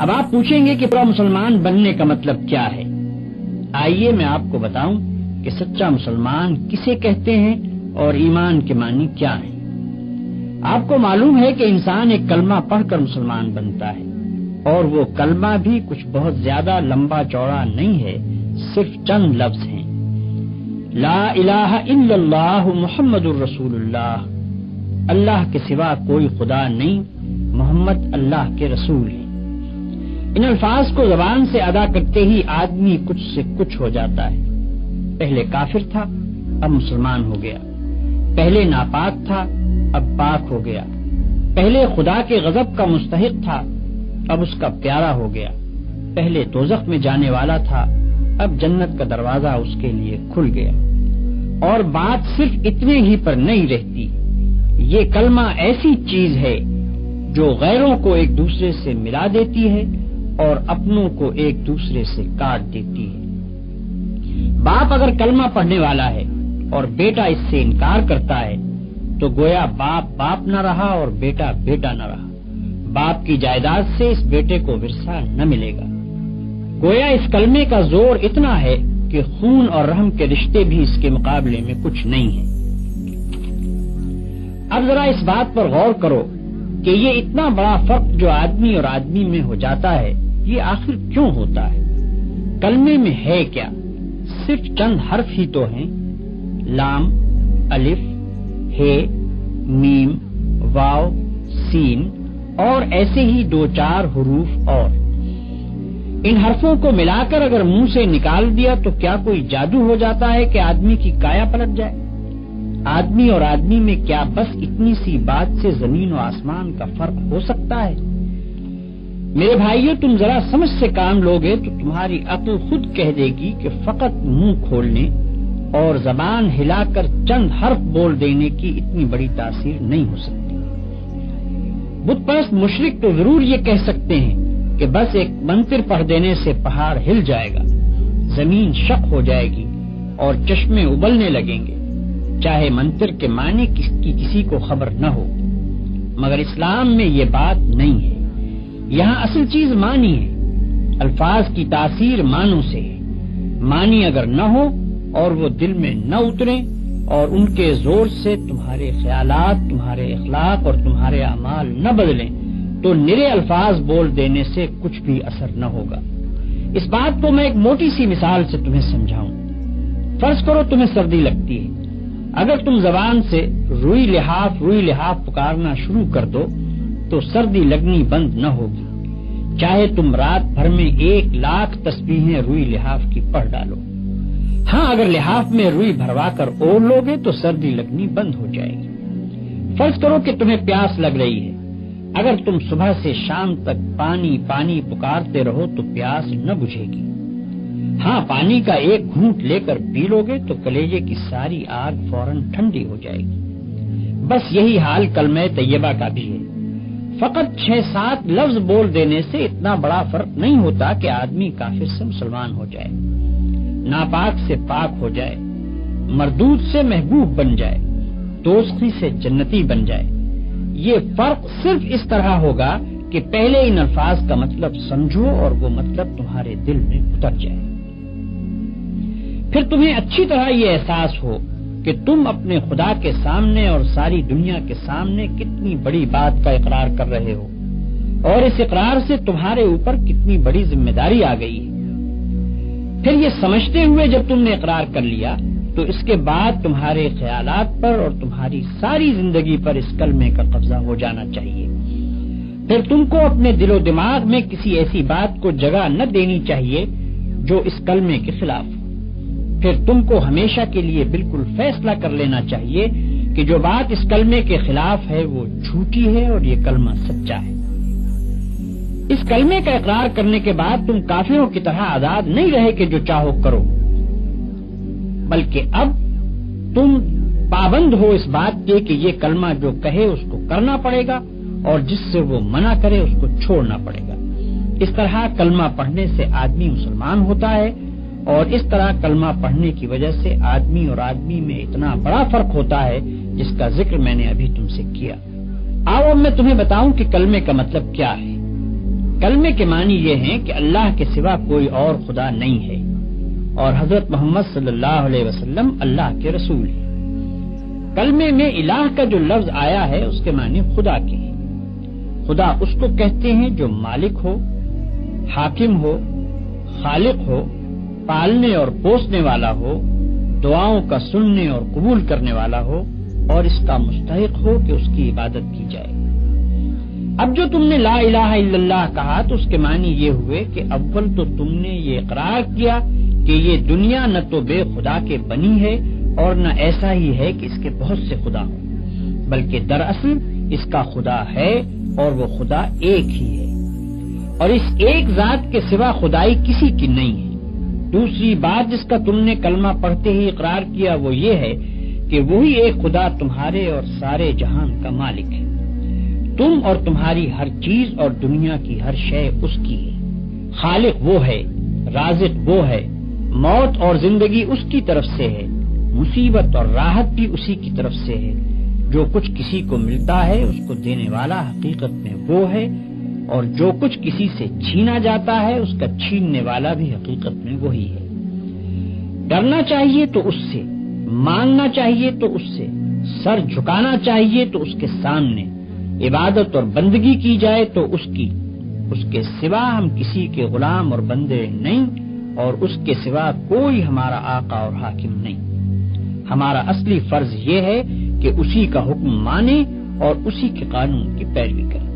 اب آپ پوچھیں گے کہ پورا مسلمان بننے کا مطلب کیا ہے؟ آئیے میں آپ کو بتاؤں کہ سچا مسلمان کسے کہتے ہیں اور ایمان کے معنی کیا ہیں۔ آپ کو معلوم ہے کہ انسان ایک کلمہ پڑھ کر مسلمان بنتا ہے، اور وہ کلمہ بھی کچھ بہت زیادہ لمبا چوڑا نہیں ہے، صرف چند لفظ ہیں۔ لا الہ الا اللہ محمد الرسول اللہ، اللہ کے سوا کوئی خدا نہیں، محمد اللہ کے رسول ہیں۔ ان الفاظ کو زبان سے ادا کرتے ہی آدمی کچھ سے کچھ ہو جاتا ہے۔ پہلے کافر تھا، اب مسلمان ہو گیا۔ پہلے ناپاک تھا، اب پاک ہو گیا۔ پہلے خدا کے غضب کا مستحق تھا، اب اس کا پیارا ہو گیا۔ پہلے دوزخ میں جانے والا تھا، اب جنت کا دروازہ اس کے لیے کھل گیا۔ اور بات صرف اتنے ہی پر نہیں رہتی، یہ کلمہ ایسی چیز ہے جو غیروں کو ایک دوسرے سے ملا دیتی ہے اور اپنوں کو ایک دوسرے سے کاٹ دیتی ہے۔ باپ اگر کلمہ پڑھنے والا ہے اور بیٹا اس سے انکار کرتا ہے تو گویا باپ باپ نہ رہا اور بیٹا بیٹا نہ رہا۔ باپ کی جائیداد سے اس بیٹے کو ورثہ نہ ملے گا۔ گویا اس کلمے کا زور اتنا ہے کہ خون اور رحم کے رشتے بھی اس کے مقابلے میں کچھ نہیں ہیں۔ اب ذرا اس بات پر غور کرو کہ یہ اتنا بڑا فرق جو آدمی اور آدمی میں ہو جاتا ہے، یہ آخر کیوں ہوتا ہے؟ کلمے میں ہے کیا؟ صرف چند حرف ہی تو ہیں، لام، الف، ہے، میم، واو، سین اور ایسے ہی دو چار حروف اور۔ ان حرفوں کو ملا کر اگر منہ سے نکال دیا تو کیا کوئی جادو ہو جاتا ہے کہ آدمی کی کایا پلٹ جائے؟ آدمی اور آدمی میں کیا بس اتنی سی بات سے زمین و آسمان کا فرق ہو سکتا ہے؟ میرے بھائیو، تم ذرا سمجھ سے کام لوگے تو تمہاری عقل خود کہہ دے گی کہ فقط منہ کھولنے اور زبان ہلا کر چند حرف بول دینے کی اتنی بڑی تاثیر نہیں ہو سکتی۔ بت پرست مشرک تو ضرور یہ کہہ سکتے ہیں کہ بس ایک منتر پڑھ دینے سے پہاڑ ہل جائے گا، زمین شق ہو جائے گی اور چشمے ابلنے لگیں گے، چاہے منتر کے معنی کسی کو خبر نہ ہو۔ مگر اسلام میں یہ بات نہیں ہے۔ یہاں اصل چیز معنی ہے۔ الفاظ کی تاثیر معنوں سے ہے۔ معنی اگر نہ ہو اور وہ دل میں نہ اتریں اور ان کے زور سے تمہارے خیالات، تمہارے اخلاق اور تمہارے اعمال نہ بدلیں تو نرے الفاظ بول دینے سے کچھ بھی اثر نہ ہوگا۔ اس بات کو میں ایک موٹی سی مثال سے تمہیں سمجھاؤں۔ فرض کرو تمہیں سردی لگتی ہے، اگر تم زبان سے روئی لحاف پکارنا شروع کر دو تو سردی لگنی بند نہ ہوگی، چاہے تم رات بھر میں 1,00,000 تسبیحیں روئی لحاف کی پڑھ ڈالو۔ ہاں، اگر لحاف میں روئی بھروا کر اوڑھ لوگے تو سردی لگنی بند ہو جائے گی۔ فرض کرو کہ تمہیں پیاس لگ رہی ہے، اگر تم صبح سے شام تک پانی پانی پکارتے رہو تو پیاس نہ بجھے گی۔ ہاں، پانی کا ایک گھونٹ لے کر پی لوگے تو کلیجے کی ساری آگ فوراً ٹھنڈی ہو جائے گی۔ بس یہی حال کلمہ طیبہ کا بھی ہے۔ فقط 6-7 لفظ بول دینے سے اتنا بڑا فرق نہیں ہوتا کہ آدمی کافر سے مسلمان ہو جائے، ناپاک سے پاک ہو جائے، مردود سے محبوب بن جائے، دوزخی سے جنتی بن جائے۔ یہ فرق صرف اس طرح ہوگا کہ پہلے ان الفاظ کا مطلب سمجھو اور وہ مطلب تمہارے دل میں اتر جائے۔ پھر تمہیں اچھی طرح یہ احساس ہو کہ تم اپنے خدا کے سامنے اور ساری دنیا کے سامنے کتنی بڑی بات کا اقرار کر رہے ہو، اور اس اقرار سے تمہارے اوپر کتنی بڑی ذمہ داری آ گئی ہے۔ پھر یہ سمجھتے ہوئے جب تم نے اقرار کر لیا تو اس کے بعد تمہارے خیالات پر اور تمہاری ساری زندگی پر اس کلمے کا قبضہ ہو جانا چاہیے۔ پھر تم کو اپنے دل و دماغ میں کسی ایسی بات کو جگہ نہ دینی چاہیے جو اس کلمے کے خلاف ہو۔ پھر تم کو ہمیشہ کے لیے بالکل فیصلہ کر لینا چاہیے کہ جو بات اس کلمے کے خلاف ہے وہ جھوٹی ہے اور یہ کلمہ سچا ہے۔ اس کلمے کا اقرار کرنے کے بعد تم کافروں کی طرح آزاد نہیں رہے کہ جو چاہو کرو، بلکہ اب تم پابند ہو اس بات کے کہ یہ کلمہ جو کہے اس کو کرنا پڑے گا اور جس سے وہ منع کرے اس کو چھوڑنا پڑے گا۔ اس طرح کلمہ پڑھنے سے آدمی مسلمان ہوتا ہے، اور اس طرح کلمہ پڑھنے کی وجہ سے آدمی اور آدمی میں اتنا بڑا فرق ہوتا ہے جس کا ذکر میں نے ابھی تم سے کیا۔ آؤ اب میں تمہیں بتاؤں کہ کلمے کا مطلب کیا ہے۔ کلمے کے معنی یہ ہیں کہ اللہ کے سوا کوئی اور خدا نہیں ہے اور حضرت محمد صلی اللہ علیہ وسلم اللہ کے رسول ہیں۔ کلمے میں الہ کا جو لفظ آیا ہے اس کے معنی خدا کے ہیں۔ خدا اس کو کہتے ہیں جو مالک ہو، حاکم ہو، خالق ہو، پالنے اور پوسنے والا ہو، دعاؤں کا سننے اور قبول کرنے والا ہو اور اس کا مستحق ہو کہ اس کی عبادت کی جائے۔ اب جو تم نے لا الہ الا اللہ کہا تو اس کے معنی یہ ہوئے کہ اول تو تم نے یہ اقرار کیا کہ یہ دنیا نہ تو بے خدا کے بنی ہے اور نہ ایسا ہی ہے کہ اس کے بہت سے خدا ہوں، بلکہ دراصل اس کا خدا ہے اور وہ خدا ایک ہی ہے اور اس ایک ذات کے سوا خدائی کسی کی نہیں ہے۔ دوسری بات جس کا تم نے کلمہ پڑھتے ہی اقرار کیا وہ یہ ہے کہ وہی ایک خدا تمہارے اور سارے جہان کا مالک ہے۔ تم اور تمہاری ہر چیز اور دنیا کی ہر شے اس کی ہے۔ خالق وہ ہے، رازق وہ ہے، موت اور زندگی اس کی طرف سے ہے، مصیبت اور راحت بھی اسی کی طرف سے ہے۔ جو کچھ کسی کو ملتا ہے اس کو دینے والا حقیقت میں وہ ہے اور جو کچھ کسی سے چھینا جاتا ہے اس کا چھیننے والا بھی حقیقت میں وہی ہے۔ ڈرنا چاہیے تو اس سے، مانگنا چاہیے تو اس سے، سر جھکانا چاہیے تو اس کے سامنے، عبادت اور بندگی کی جائے تو اس کی، اس کے سوا ہم کسی کے غلام اور بندے نہیں اور اس کے سوا کوئی ہمارا آقا اور حاکم نہیں۔ ہمارا اصلی فرض یہ ہے کہ اسی کا حکم مانیں اور اسی کے قانون کی پیروی کریں۔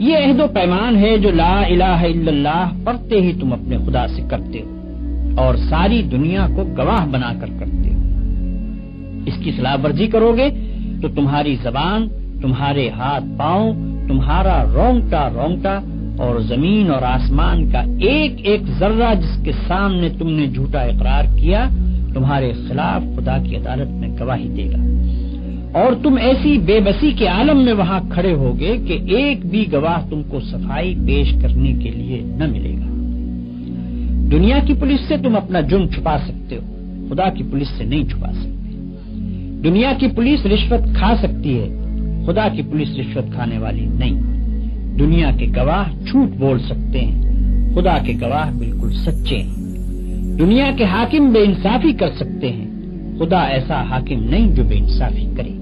یہ عہد و پیمان ہے جو لا الہ الا اللہ پڑھتے ہی تم اپنے خدا سے کرتے ہو اور ساری دنیا کو گواہ بنا کر کرتے ہو۔ اس کی خلاف ورزی کرو گے تو تمہاری زبان، تمہارے ہاتھ پاؤں، تمہارا رونگٹا رونگٹا اور زمین اور آسمان کا ایک ایک ذرہ جس کے سامنے تم نے جھوٹا اقرار کیا تمہارے خلاف خدا کی عدالت میں گواہی دے گا، اور تم ایسی بے بسی کے عالم میں وہاں کھڑے ہوگے کہ ایک بھی گواہ تم کو صفائی پیش کرنے کے لیے نہ ملے گا۔ دنیا کی پولیس سے تم اپنا جرم چھپا سکتے ہو، خدا کی پولیس سے نہیں چھپا سکتے۔ دنیا کی پولیس رشوت کھا سکتی ہے، خدا کی پولیس رشوت کھانے والی نہیں۔ دنیا کے گواہ جھوٹ بول سکتے ہیں، خدا کے گواہ بالکل سچے ہیں۔ دنیا کے حاکم بے انصافی کر سکتے ہیں، خدا ایسا حاکم نہیں جو بے انصافی کرے۔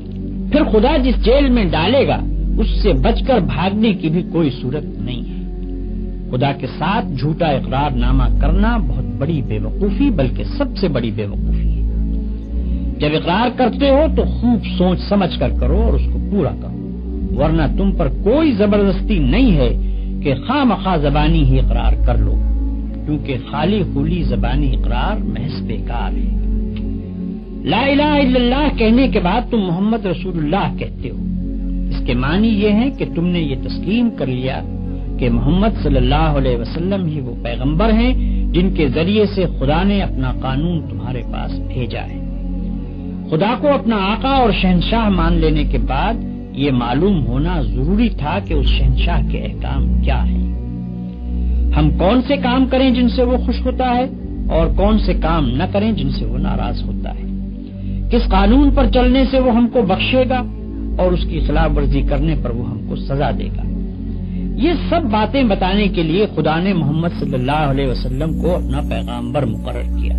پھر خدا جس جیل میں ڈالے گا اس سے بچ کر بھاگنے کی بھی کوئی صورت نہیں ہے۔ خدا کے ساتھ جھوٹا اقرار نامہ کرنا بہت بڑی بے وقوفی بلکہ سب سے بڑی بے وقوفی ہے۔ جب اقرار کرتے ہو تو خوب سوچ سمجھ کر کرو اور اس کو پورا کرو، ورنہ تم پر کوئی زبردستی نہیں ہے کہ خواہ مخواہ زبانی ہی اقرار کر لو، کیونکہ خالی خولی زبانی اقرار محض بیکار ہے۔ لا الہ الا اللہ کہنے کے بعد تم محمد رسول اللہ کہتے ہو، اس کے معنی یہ ہے کہ تم نے یہ تسلیم کر لیا کہ محمد صلی اللہ علیہ وسلم ہی وہ پیغمبر ہیں جن کے ذریعے سے خدا نے اپنا قانون تمہارے پاس بھیجا ہے۔ خدا کو اپنا آقا اور شہنشاہ مان لینے کے بعد یہ معلوم ہونا ضروری تھا کہ اس شہنشاہ کے احکام کیا ہیں۔ ہم کون سے کام کریں جن سے وہ خوش ہوتا ہے اور کون سے کام نہ کریں جن سے وہ ناراض ہوتا ہے، کس قانون پر چلنے سے وہ ہم کو بخشے گا اور اس کی خلاف ورزی کرنے پر وہ ہم کو سزا دے گا۔ یہ سب باتیں بتانے کے لیے خدا نے محمد صلی اللہ علیہ وسلم کو اپنا پیغمبر مقرر کیا۔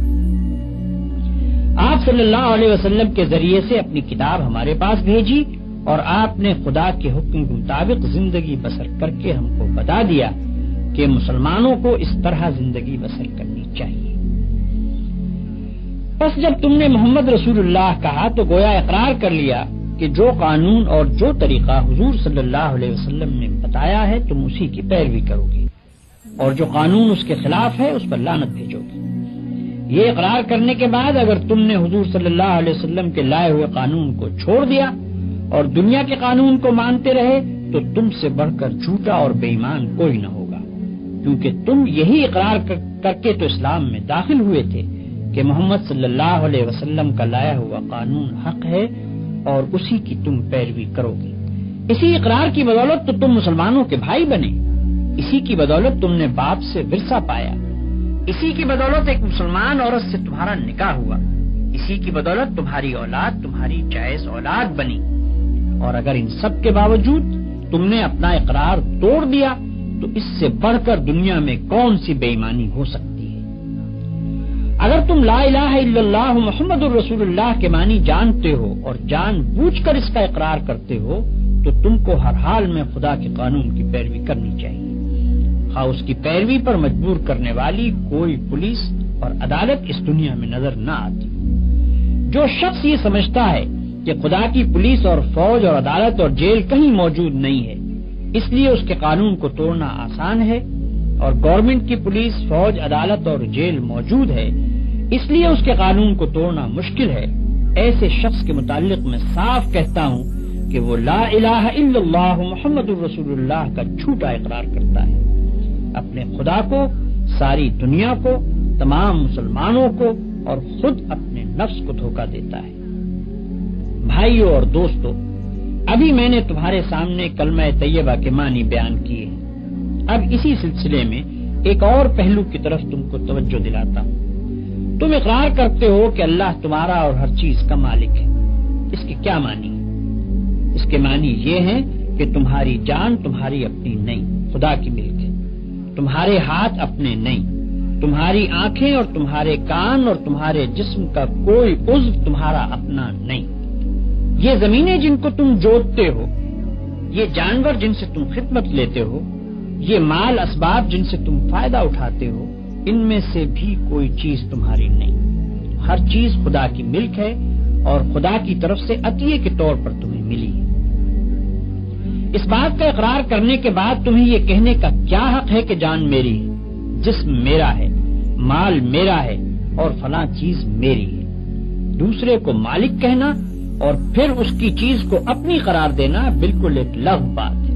آپ صلی اللہ علیہ وسلم کے ذریعے سے اپنی کتاب ہمارے پاس بھیجی اور آپ نے خدا کے حکم کے مطابق زندگی بسر کر کے ہم کو بتا دیا کہ مسلمانوں کو اس طرح زندگی بسر کرنی چاہیے۔ بس جب تم نے محمد رسول اللہ کہا تو گویا اقرار کر لیا کہ جو قانون اور جو طریقہ حضور صلی اللہ علیہ وسلم نے بتایا ہے تم اسی کی پیروی کرو گے، اور جو قانون اس کے خلاف ہے اس پر لعنت بھیجو گے۔ یہ اقرار کرنے کے بعد اگر تم نے حضور صلی اللہ علیہ وسلم کے لائے ہوئے قانون کو چھوڑ دیا اور دنیا کے قانون کو مانتے رہے تو تم سے بڑھ کر جھوٹا اور بے ایمان کوئی نہ ہوگا، کیونکہ تم یہی اقرار کر کے تو اسلام میں داخل ہوئے تھے کہ محمد صلی اللہ علیہ وسلم کا لایا ہوا قانون حق ہے اور اسی کی تم پیروی کرو گے۔ اسی اقرار کی بدولت تو تم مسلمانوں کے بھائی بنے، اسی کی بدولت تم نے باپ سے ورثہ پایا، اسی کی بدولت ایک مسلمان عورت سے تمہارا نکاح ہوا، اسی کی بدولت تمہاری اولاد تمہاری جائز اولاد بنی۔ اور اگر ان سب کے باوجود تم نے اپنا اقرار توڑ دیا تو اس سے بڑھ کر دنیا میں کون سی بے ایمانی ہو سکتی ہے؟ اگر تم لا الہ الا اللہ محمد الرسول اللہ کے معنی جانتے ہو اور جان بوجھ کر اس کا اقرار کرتے ہو تو تم کو ہر حال میں خدا کے قانون کی پیروی کرنی چاہیے، خواہ اس کی پیروی پر مجبور کرنے والی کوئی پولیس اور عدالت اس دنیا میں نظر نہ آتی۔ جو شخص یہ سمجھتا ہے کہ خدا کی پولیس اور فوج اور عدالت اور جیل کہیں موجود نہیں ہے، اس لیے اس کے قانون کو توڑنا آسان ہے، اور گورنمنٹ کی پولیس، فوج، عدالت اور جیل موجود ہے اس لیے اس کے قانون کو توڑنا مشکل ہے، ایسے شخص کے متعلق میں صاف کہتا ہوں کہ وہ لا الہ الا اللہ محمد الرسول اللہ کا جھوٹا اقرار کرتا ہے، اپنے خدا کو، ساری دنیا کو، تمام مسلمانوں کو اور خود اپنے نفس کو دھوکہ دیتا ہے۔ بھائیو اور دوستو، ابھی میں نے تمہارے سامنے کلمہ طیبہ کے معنی بیان کیے ہیں، اب اسی سلسلے میں ایک اور پہلو کی طرف تم کو توجہ دلاتا ہوں۔ تم اقرار کرتے ہو کہ اللہ تمہارا اور ہر چیز کا مالک ہے، اس کے کیا معنی ہے؟ اس کے معنی یہ ہیں کہ تمہاری جان تمہاری اپنی نہیں، خدا کی ملک ہے، تمہارے ہاتھ اپنے نہیں، تمہاری آنکھیں اور تمہارے کان اور تمہارے جسم کا کوئی عضو تمہارا اپنا نہیں، یہ زمینیں جن کو تم جوتتے ہو، یہ جانور جن سے تم خدمت لیتے ہو، یہ مال اسباب جن سے تم فائدہ اٹھاتے ہو، ان میں سے بھی کوئی چیز تمہاری نہیں، ہر چیز خدا کی ملک ہے اور خدا کی طرف سے عطیے کے طور پر تمہیں ملی ہے۔ اس بات کا اقرار کرنے کے بعد تمہیں یہ کہنے کا کیا حق ہے کہ جان میری ہے، جسم میرا ہے، مال میرا ہے اور فلاں چیز میری ہے؟ دوسرے کو مالک کہنا اور پھر اس کی چیز کو اپنی قرار دینا بالکل ایک لغو بات ہے۔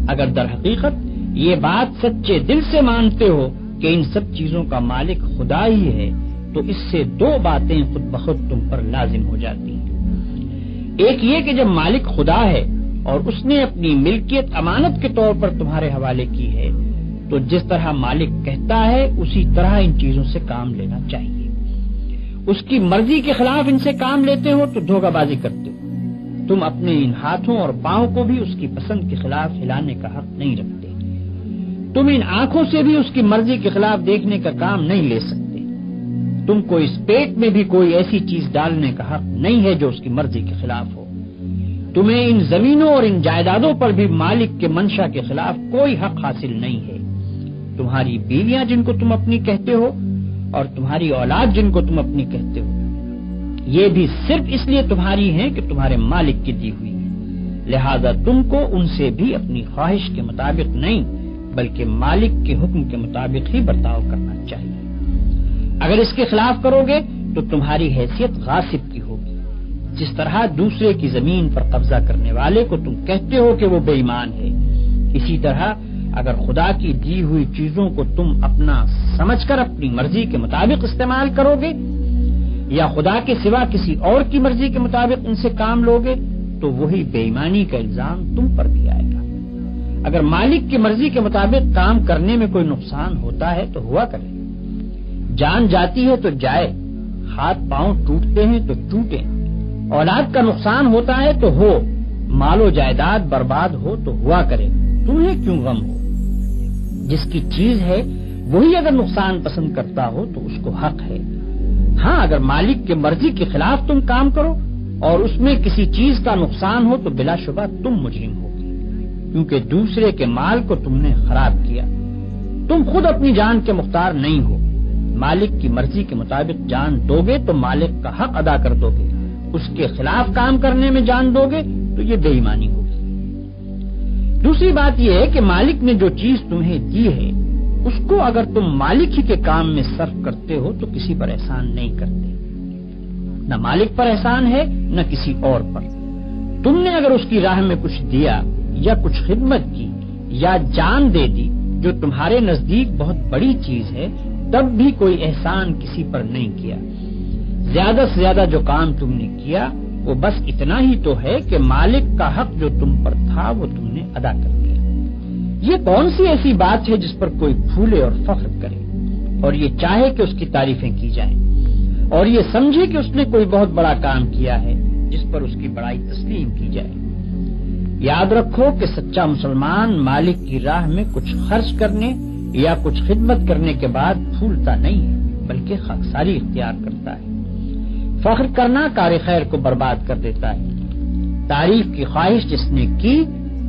اگر در حقیقت یہ بات سچے دل سے مانتے ہو کہ ان سب چیزوں کا مالک خدا ہی ہے تو اس سے دو باتیں خود بخود تم پر لازم ہو جاتی ہیں۔ ایک یہ کہ جب مالک خدا ہے اور اس نے اپنی ملکیت امانت کے طور پر تمہارے حوالے کی ہے تو جس طرح مالک کہتا ہے اسی طرح ان چیزوں سے کام لینا چاہیے۔ اس کی مرضی کے خلاف ان سے کام لیتے ہو تو دھوکہ بازی کرتے ہو، تم اپنے ان ہاتھوں اور پاؤں کو بھی اس کی پسند کے خلاف ہلانے کا حق نہیں رکھتے، تم ان آنکھوں سے بھی اس کی مرضی کے خلاف دیکھنے کا کام نہیں لے سکتے، تم کو اس پیٹ میں بھی کوئی ایسی چیز ڈالنے کا حق نہیں ہے جو اس کی مرضی کے خلاف ہو، تمہیں ان زمینوں اور ان جائیدادوں پر بھی مالک کے منشا کے خلاف کوئی حق حاصل نہیں ہے۔ تمہاری بیویاں جن کو تم اپنی کہتے ہو اور تمہاری اولاد جن کو تم اپنی کہتے ہو، یہ بھی صرف اس لیے تمہاری ہیں کہ تمہارے مالک کی دی ہوئی ہے، لہذا تم کو ان سے بھی اپنی خواہش کے مطابق نہیں بلکہ مالک کے حکم کے مطابق ہی برتاؤ کرنا چاہیے۔ اگر اس کے خلاف کرو گے تو تمہاری حیثیت غاصب کی ہوگی، جس طرح دوسرے کی زمین پر قبضہ کرنے والے کو تم کہتے ہو کہ وہ بے ایمان ہے، اسی طرح اگر خدا کی دی ہوئی چیزوں کو تم اپنا سمجھ کر اپنی مرضی کے مطابق استعمال کرو گے یا خدا کے سوا کسی اور کی مرضی کے مطابق ان سے کام لوگے تو وہی بے ایمانی کا الزام تم پر بھی آئے گا۔ اگر مالک کی مرضی کے مطابق کام کرنے میں کوئی نقصان ہوتا ہے تو ہوا کرے، جان جاتی ہے تو جائے، ہاتھ پاؤں ٹوٹتے ہیں تو ٹوٹے، اولاد کا نقصان ہوتا ہے تو ہو، مال و جائیداد برباد ہو تو ہوا کرے، تمہیں کیوں غم ہو؟ جس کی چیز ہے وہی اگر نقصان پسند کرتا ہو تو اس کو حق ہے۔ ہاں، اگر مالک کی مرضی کے خلاف تم کام کرو اور اس میں کسی چیز کا نقصان ہو تو بلا شبہ تم مجرم ہوگے، کیونکہ دوسرے کے مال کو تم نے خراب کیا۔ تم خود اپنی جان کے مختار نہیں ہو، مالک کی مرضی کے مطابق جان دو گے تو مالک کا حق ادا کر دو گے، اس کے خلاف کام کرنے میں جان دو گے تو یہ بے ایمانی ہوگی۔ دوسری بات یہ ہے کہ مالک نے جو چیز تمہیں دی ہے اس کو اگر تم مالک ہی کے کام میں صرف کرتے ہو تو کسی پر احسان نہیں کرتے، نہ مالک پر احسان ہے نہ کسی اور پر۔ تم نے اگر اس کی راہ میں کچھ دیا یا کچھ خدمت کی یا جان دے دی جو تمہارے نزدیک بہت بڑی چیز ہے تب بھی کوئی احسان کسی پر نہیں کیا، زیادہ سے زیادہ جو کام تم نے کیا وہ بس اتنا ہی تو ہے کہ مالک کا حق جو تم پر تھا وہ تم نے ادا کر دیا۔ یہ کون سی ایسی بات ہے جس پر کوئی پھولے اور فخر کرے اور یہ چاہے کہ اس کی تعریفیں کی جائیں اور یہ سمجھے کہ اس نے کوئی بہت بڑا کام کیا ہے جس پر اس کی بڑائی تسلیم کی جائے؟ یاد رکھو کہ سچا مسلمان مالک کی راہ میں کچھ خرچ کرنے یا کچھ خدمت کرنے کے بعد پھولتا نہیں ہے، بلکہ خاکساری اختیار کرتا ہے۔ فخر کرنا کار خیر کو برباد کر دیتا ہے۔ تعریف کی خواہش جس نے کی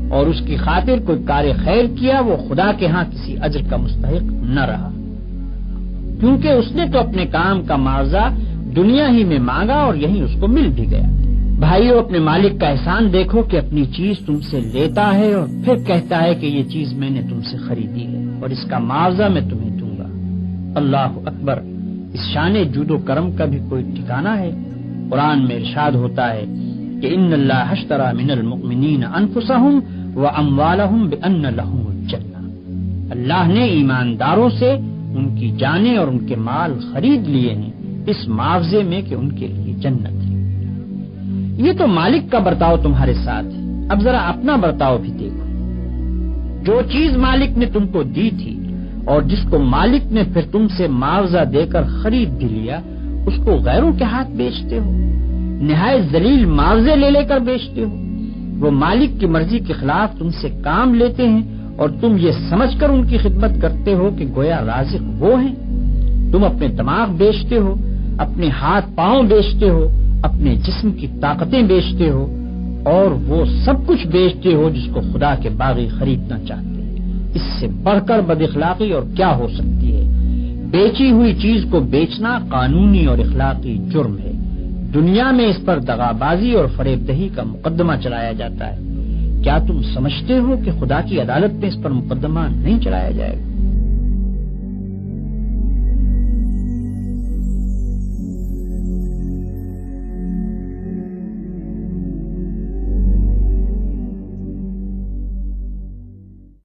اور اس کی خاطر کوئی کار خیر کیا، وہ خدا کے ہاں کسی اجر کا مستحق نہ رہا، کیونکہ اس نے تو اپنے کام کا معاوضہ دنیا ہی میں مانگا اور یہیں اس کو مل بھی گیا۔ بھائیو، اپنے مالک کا احسان دیکھو کہ اپنی چیز تم سے لیتا ہے اور پھر کہتا ہے کہ یہ چیز میں نے تم سے خریدی ہے اور اس کا معاوضہ میں تمہیں دوں گا۔ اللہ اکبر! اس شان جود و کرم کا بھی کوئی ٹھکانہ ہے؟ قرآن میں ارشاد ہوتا ہے کہ ان اللہ اشتری من المؤمنین انفسهم واموالهم بان لهم الجنہ، اللہ نے ایمانداروں سے ان کی جانیں اور ان کے مال خرید لیے ہیں اس معاوضے میں کہ ان کے لیے جنت ہے۔ یہ تو مالک کا برتاؤ تمہارے ساتھ ہے، اب ذرا اپنا برتاؤ بھی دیکھو۔ جو چیز مالک نے تم کو دی تھی اور جس کو مالک نے پھر تم سے معاوضہ دے کر خرید بھی لیا، اس کو غیروں کے ہاتھ بیچتے ہو، نہایت ذلیل معاوضے لے کر بیچتے ہو۔ وہ مالک کی مرضی کے خلاف تم سے کام لیتے ہیں اور تم یہ سمجھ کر ان کی خدمت کرتے ہو کہ گویا رازق وہ ہیں۔ تم اپنے دماغ بیچتے ہو، اپنے ہاتھ پاؤں بیچتے ہو، اپنے جسم کی طاقتیں بیچتے ہو اور وہ سب کچھ بیچتے ہو جس کو خدا کے باغی خریدنا چاہتے ہیں۔ اس سے بڑھ کر بد اخلاقی اور کیا ہو سکتی ہے؟ بیچی ہوئی چیز کو بیچنا قانونی اور اخلاقی جرم ہے۔ دنیا میں اس پر دغابازی اور فریب دہی کا مقدمہ چلایا جاتا ہے۔ کیا تم سمجھتے ہو کہ خدا کی عدالت میں اس پر مقدمہ نہیں چلایا جائے گا؟